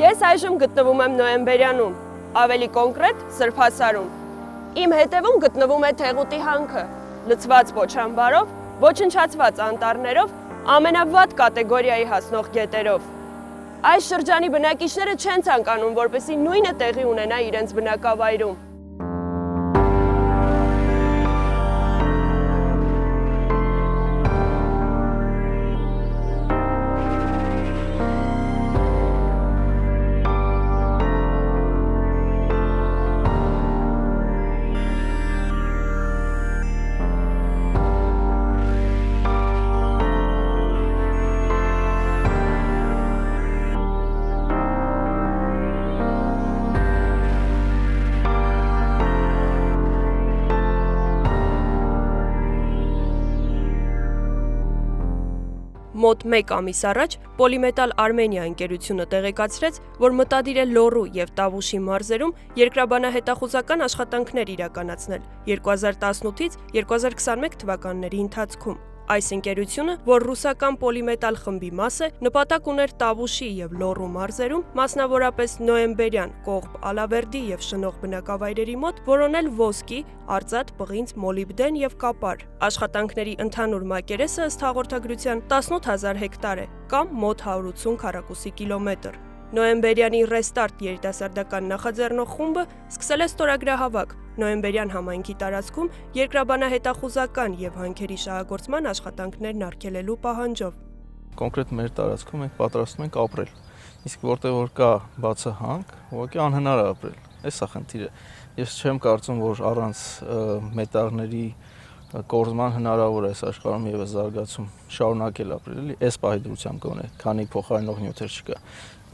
Ես այժմ գտնվում եմ Նոյեմբերյանում, ավելի կոնկրետ Սրբասարում։ Իմ հետևում գտնվում է Թեղուտի հանքը, լցված պոչամբարով, ոչնչացված անտառներով, ամենավատ կատեգորիայի հասնող գետերով։ Այս շրջանի բնակիչները չեն ցանկանում, որպեսզի նույնը տեղի ունենա իրենց բնակավայրում։ Մոտ 1 ամիս առաջ Polymetal Armenia ընկերությունը տեղեկացրեց, որ մտադիր է Լոռու և Տավուշի մարզերում երկրաբանահետախուզական աշխատանքներ իրականացնել 2018-ից 2021 թվականների ընթացքում։ Այս ընկերությունը, որ ռուսական Polymetal խմբի մաս է, նպատակ ուներ Տավուշի և Լոռու մարզերում, մասնավորապես Նոյեմբերյան, Կողբ, Ալավերդի և Շնող բնակավայրերի մոտ որոնել ոսկի, արծաթ, պղինձ, մոլիբդեն և կապար։ Աշխատանքների ընդհանուր մակերեսը ըստ հաղորդագրության 18000 հեկտար է, կամ մոտ 180 քառակուսի կիլոմետր։ Նոյեմբերյանի Restart երիտասարդական նախաձեռնող խումբը սկսել է ստորագրահավաք Նոյեմբերյան համայնքի տարածքում երկրաբանահետախուզական և հանքերի շահագործման աշխատանքներն արգելելու պահանջով։ Կոնկրետ մեր տարածքում մենք պատրաստում ենք ապրել, իսկ որտեղ որ կա բացահանք, ուղղակի անհնար է ապրել։ Այս է խնդիրը։ Ես չեմ կարծում, որ առանց մետաղների կորզման հնարավոր է այս աշխարհում եւս զարգացում շարունակել ապրել, այս պահի դրությամբ գոնե, քանի փոխարինող նյութեր չկա։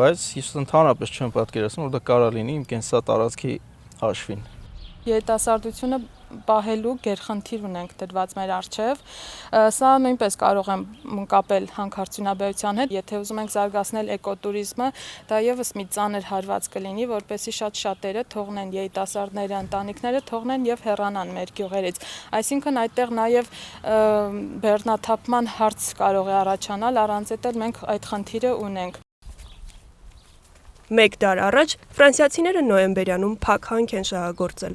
Բայց ես ընդհանրապես չեմ պատկերացնում, որ դա կարա լինի իմ կենսա տարածքի հաշվին։ Երիտասարդությունը պահելու գերխնդիր ունենք դրված մեր առջև։ Սա նույնպես կարող եմ կապել հանքարդյունաբերության հետ, եթե ուզում ենք զարգացնել էկոտուրիզմը, դա եւս մի ծանր հարված կլինի, որպեսզի շատ-շատերը թողնեն երիտասարդները, ընտանիքները թողնեն եւ հեռանան մեր գյուղերից։ Այսինքն այդտեղ նաեւ բեռնաթափման հարց կարող է առաջանալ, առանց այդ մենք այդ խնդիրը ունենք։ Մեկ դար առաջ ֆրանսիացիները Նոյեմբերյանում փակ հանք են շահագործել։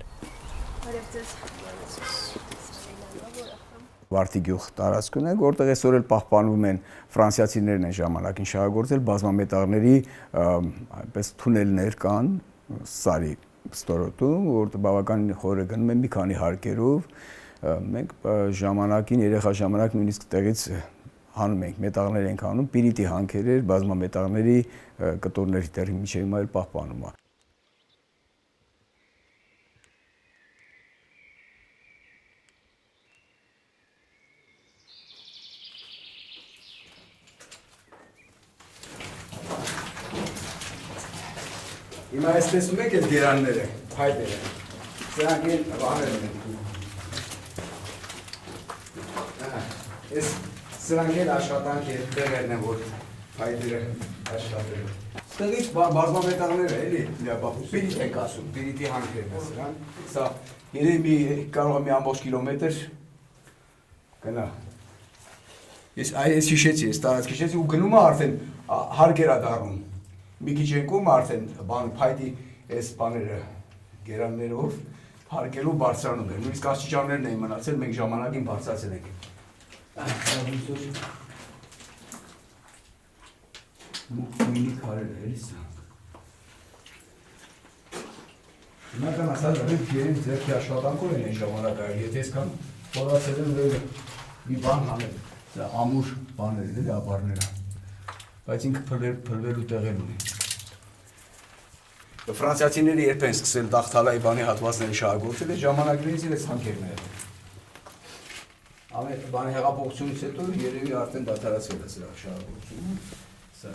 Վարդի գյուղ տարածքն է, որտեղ այսօր էլ պահպանվում են ֆրանսիացիներն են ժամանակին շահագործել բազմամետաղների այնպես թունելներ կան սարի ստորոտում, որտեղ բավականին խորը գնում են մի քանի հարկերով։ Մենք ժամանակին երեխա ժամանակ նույնիսկ տեղից հանում ենք, մետաղներ ենք հանում, պիրիտի հանքեր էր, բազմամետաղների կտորների տեղի միջև հիմա էլ պահպանում է։ Հիմա այս տեսնում եք այդ գերանները, փայտերը, սրանք են վաներն են։ Սրանք էլ աշխատանք է, տեղերն են, որ փայտերը աշխատել են։ Ստեղից բազմամետաղները էլի, պիրիտ ենք ասում, պիրիտի հանքերն է սրանք, սա երևի կարող է մի ամբողջ կիլոմետր գնա։ Ես այս հիշեցի, ես տարած հիշեցի ու գնումը արդեն հարկեր է դառնում։ Մի քիչ եկում արդեն փայտի այս բաները գերաններով հարկելու բարձրանում էր, նույնիսկ աստիճաններն էին մնացել, մենք ժամանակին բարձրացել ենք։ Մինի քարեր էլի սա։ Հիմնական ասած դրանք իրենց ձեռքի աշխատանքով են ժամանակը, եթե այսքան խորացել են մի բան անել, դա ամուր բաներ էլի ապարները, բայց ինքը փրվելու տեղեր ունի։ Ֆրանսիացիները երբ են սկսել Դախթալայի բանի հատվածները շահագործել, այդ ժամանակներից էլ այս հանքերն են։ Բանի հեղափոխությունից հետո երևի արդեն դադարեցվել է սրա շահագործումը։ Սա։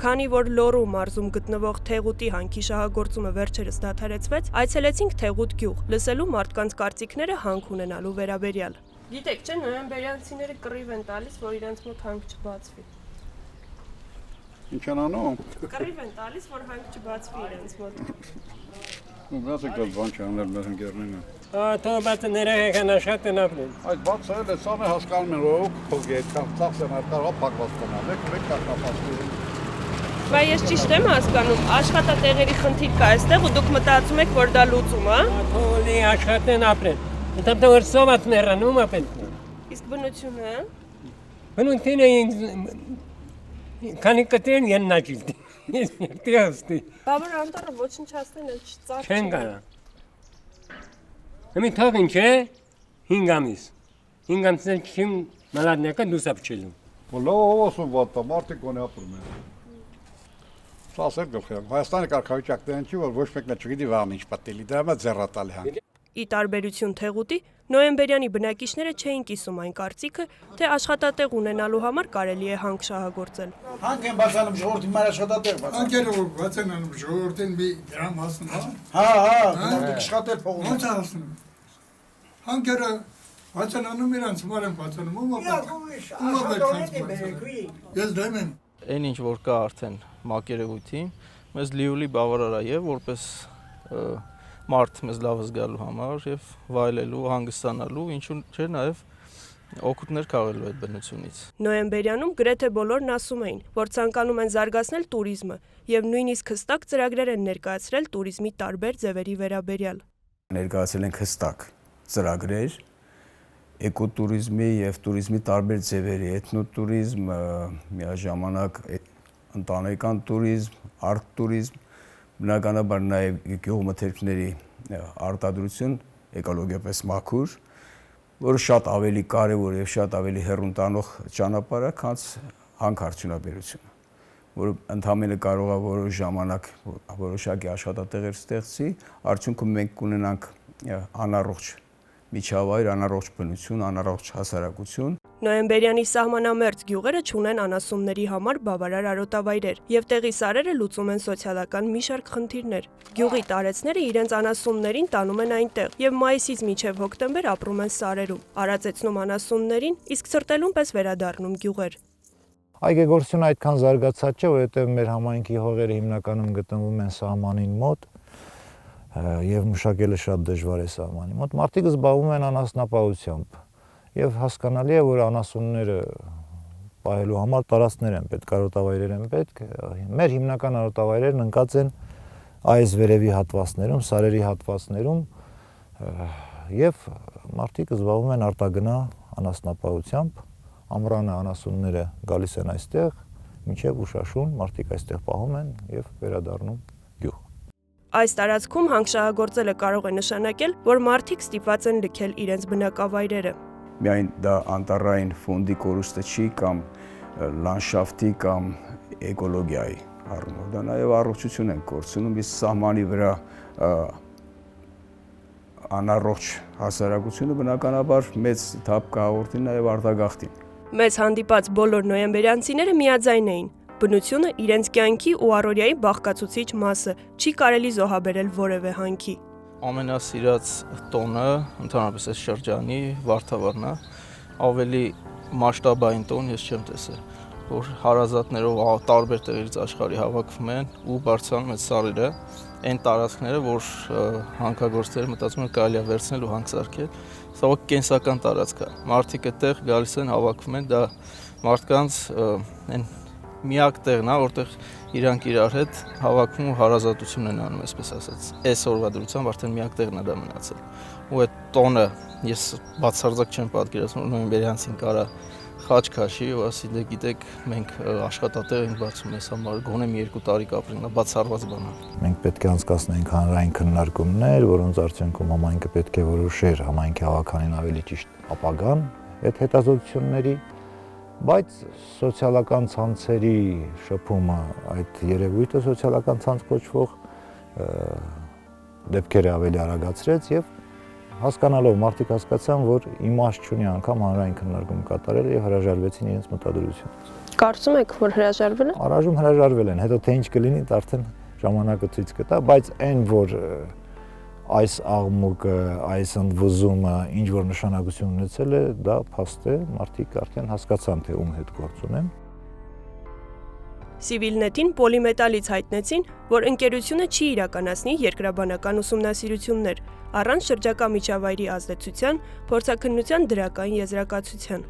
Քանի որ Լոռու մարզում գտնվող Թեղուտի հանքի շահագործումը վերջերս դադարեցվեց, այցելեցինք Թեղուտ գյուղ, լսելու մարդկանց կարծիքները հանք ունենալու վերաբերյալ։ Գիտեք, չէ, նոյեմբերյանցիները կռիվ են տալիս, որ իրենց մոտ հանք չբացվի։ Ինչ են անում։ Կռիվ են տալիս, որ հանք չբացվի իրենց մոտ։ Ուրախ եք բան չանել մեր ընկերներն։ Թող բացը ներողական աշխատեն ապրեն։ Այդ բացը էլ է սանը հասկանում են որ փողի այդքան ծախսեն այդտեղը փակված կնալ։ Մեկ կարտապաստի։ Բայց ես ճիշտ եմ հասկանում, աշխատատեղերի խնդիր կա այստեղ ու դուք մտածում եք, որ դա լուծում է։ Թող աշխատեն ապրեն։ Դա դեռ սովատներն ում ապեն։ Իսկ բնությունը։ Բնությունը քանի կտեն եննաճիտ։ Տեստի։ Բաբր անտառը ոչնչացնեն էլ չծառ։ Չեն կարա։ Հիմա թող ինչ է 5 ամիս։ 5 ամսից չիմ մալադնակը դուսապ չելում։ Լոոսում վատա մարդիկ գոնե ապրում են։ Սասեր գլխի։ Հայաստանի կարգավիճակն չի որ ոչ մեկն չգիտի վաղն ինչ պատելի դա մա ձեռատալի հան։ Ի տարբերություն Թեղուտի, Նոյեմբերյանի բնակիչները չէին կիսում այն կարծիքը, թե աշխատատեղ ունենալու համար կարելի է հանք շահագործել։ Հանք են բացանում ժողովրդի համար աշխատատեղ բացանում։ Հանքերը որ բաց են անում ժողովրդին մի դրամ հասնում, հա։ Հա, աշխատել փողում։ Ո՞նց է հասնում։ Հանքերը բաց են անում իրանց համար են բացանում, ո՞ւմ Ես դեմ եմ։ Այն ինչ որ կա արդեն մակերևույթին, մեզ լիովլի բավարար է եւ որպես մարդ մեզ լավ զգալու համար եւ վայելելու, հանգստանալու, ինչու՞ չէ նաեւ օգուտներ քաղելու այդ բնությունից։ Նոյեմբերյանում գրեթե բոլորն ասում էին, որ ցանկանում են զարգացնել туриզմը եւ նույնիսկ հստակ ծրագրեր են ներկայացրել туриզմի տարբեր ձևերի վերաբերյալ։ Ներկայացրել են հստակ ծրագրեր էկոտուրիզմի եւ туриզմի տարբեր ձևերի, էթնոտուրիզմ, միաժամանակ ընտանեկան туриզմ, արտ-туриզմ, բնականաբար նաեւ գյուղմթերքների արտադրություն, էկոլոգիապես մաքուր, որը շատ ավելի կարևոր եւ շատ ավելի հեռուն տանող ճանապարհ է, քան հանքարդյունաբերությունը, որը ընդհանրապես կարող է որոշ ժամանակ որոշակի աշխատատեղեր ստեղծի, արդյունքում մենք կունենանք անառողջ միջավայր, անառողջ բնություն, անառողջ հասարակություն։ Նոյեմբերյանի սահմանամերձ գյուղերը չունեն անասունների համար բավարար արոտավայրեր եւ տեղի սարերը լուծում են սոցիալական մի շարք խնդիրներ։ Գյուղի տարեցները իրենց անասուններին տանում են այնտեղ եւ մայիսից մինչեւ հոկտեմբեր ապրում են սարերում, արածեցնում անասուններին, իսկ ցրտելուն պես վերադառնում գյուղեր։ Այգեգործությունը այդքան զարգացած չէ, որովհետեւ մեր համայնքի հողերը հիմնականում գտնվում են սահմանին մոտ եւ մշակելը շատ դժվար է սահմանի մոտ։ Մարդիկ զբաղվում են անասնապահությամբ եւ հասկանալի է, որ անասունները պահելու համար տարածքներ են պետք, արոտավայրեր են պետք։ Մեր հիմնական արոտավայրերն ընկած են այս վերևի հատվածներում, սարերի հատվածներում եւ մարդիկ զբաղվում են արտագնա անասնապահությամբ։ Ամռանը անասունները գալիս են այստեղ, մինչեւ ուշաշուն մարդիկ այստեղ պահում են եւ վերադառնում գյուղ։ Այս տարածքում հանք շահագործելը կարող է նշանակել, որ մարդիկ ստիպված են լքել իրենց բնակավայրերը։ Միայն դա անտառային ֆոնդի կորուստը չի կամ լանդշաֆտի կամ էկոլոգիայի առումով, դա նաև առողջություն են կորցնում, իսկ սահմանի վրա անառողջ հասարակությունը բնականաբար մեծ թափ կհաղորդի նաև արտագաղթին։ Մեծ հանդիպած բոլոր նոյեմբերյանցիները միաձայն էին։ Բնությունը իրենց կյանքի ու առօրյայի բաղկացուցիչ մասը, չի կարելի զոհաբերել որևէ հանքի։ Ամենասիրած տոնը, ընդհանրապես այս շրջանի վարդավառն է, ավելի մասշտաբային տոն ես չեմ տեսել, որ հարազատներով տարբեր տեղերից աշխարհի հավաքվում են ու բարձրանում այդ սարերը, այն տարածքները, որ հանքագործները մտածում են կարելի է վերցնել ու հանք սարքել, սա կենսական տարածք է։ Մարդիկ այդտեղ գալիս են, հավաքվում են, դա մարդկանց այն միակ տեղն է, որտեղ իրանք իրար հետ հավաքվում ու հարազատություն են անում, այսպես ասած։ Այս օրվա դրությամբ արդեն միակ տեղն է դա մնացել։ Ու այդ տոնը ես բացարձակ չեմ պատկերացնում, որ նոյեմբերյանցին կարա խաչ քաշի ու ասի դե գիտեք, մենք աշխատատեղ ենք բացում այս համար, գոնե մի 2 տարի կապրենք, դա բացառված բան է։ Մենք պետք է անցկացնենք հանրային քննարկումներ, որոնց արդյունքում համայնքը պետք է որոշեր համայնքի հավաքանին ավելի ճիշտ ապագան այդ հետազոտությունների, բայց սոցիալական ցանցերի շփումը, այդ երևույթը սոցիալական ցանց կոչվող դեպքերը ավելի արագացրեց եւ հասկանալով մարդիկ հասկացան, որ իմաստ չունի անգամ հանրային քննարկում կատարել եւ հրաժարվեցին իրենց մտադրությունից։ Կարծում եք, որ հրաժարվել են։ Առայժմ հրաժարվել են, հետո թե ինչ կլինի, դա արդեն ժամանակը ցույց կտա, բայց այն որ այս աղմուկը, այս ընդվզումը ինչ որ նշանակություն ունեցել է, դա փաստ է, մարդիկ արդեն հասկացան, թե ում հետ գործ ունեն։ Սիվիլնետին Polymetalից հայտնեցին, որ ընկերությունը չի իրականացնի երկրաբանական ուսումնասիրություններ, առանց շրջակա միջավայրի ազդեցության, փորձաքննության դրական եզրակացության։